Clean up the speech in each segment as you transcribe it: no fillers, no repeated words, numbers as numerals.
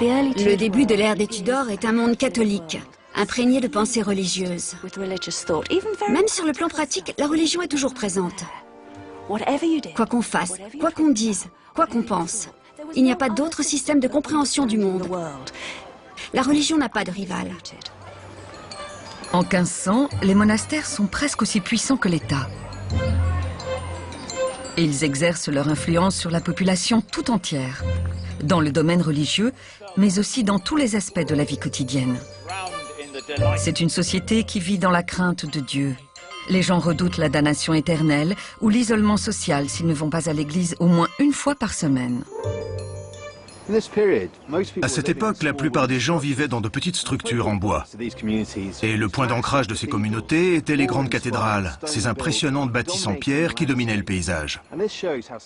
Le début de l'ère des Tudors est un monde catholique, imprégné de pensées religieuses. Même sur le plan pratique, la religion est toujours présente. Quoi qu'on fasse, quoi qu'on dise, quoi qu'on pense, il n'y a pas d'autre système de compréhension du monde. La religion n'a pas de rival. En 1500, les monastères sont presque aussi puissants que l'État. Ils exercent leur influence sur la population tout entière, dans le domaine religieux, mais aussi dans tous les aspects de la vie quotidienne. C'est une société qui vit dans la crainte de Dieu. Les gens redoutent la damnation éternelle ou l'isolement social s'ils ne vont pas à l'église au moins une fois par semaine. À cette époque, la plupart des gens vivaient dans de petites structures en bois. Et le point d'ancrage de ces communautés étaient les grandes cathédrales, ces impressionnantes bâtisses en pierre qui dominaient le paysage.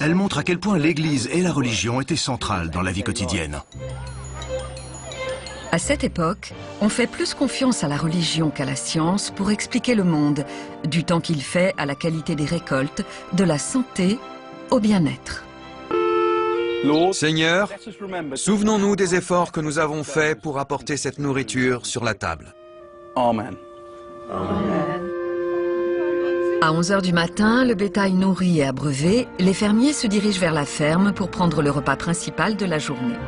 Elles montrent à quel point l'Église et la religion étaient centrales dans la vie quotidienne. À cette époque, on fait plus confiance à la religion qu'à la science pour expliquer le monde, du temps qu'il fait à la qualité des récoltes, de la santé au bien-être. Seigneur, souvenons-nous des efforts que nous avons faits pour apporter cette nourriture sur la table. Amen. À 11 h du matin, le bétail nourri et abreuvé, les fermiers se dirigent vers la ferme pour prendre le repas principal de la journée.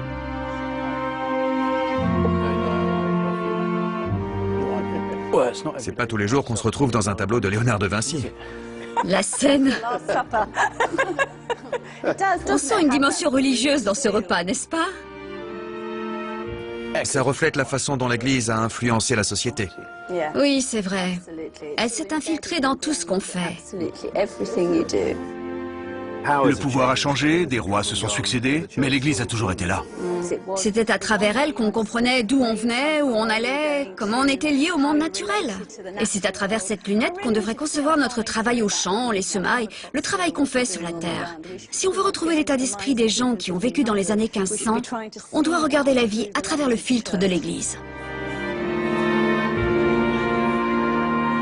C'est pas tous les jours qu'on se retrouve dans un tableau de Léonard de Vinci. La scène. On sent une dimension religieuse dans ce repas, n'est-ce pas? Ça reflète la façon dont l'Église a influencé la société. Oui, c'est vrai. Elle s'est infiltrée dans tout ce qu'on fait. Le pouvoir a changé, des rois se sont succédés, mais l'Église a toujours été là. C'était à travers elle qu'on comprenait d'où on venait, où on allait, comment on était lié au monde naturel. Et c'est à travers cette lunette qu'on devrait concevoir notre travail aux champs, les semailles, le travail qu'on fait sur la terre. Si on veut retrouver l'état d'esprit des gens qui ont vécu dans les années 1500, on doit regarder la vie à travers le filtre de l'Église.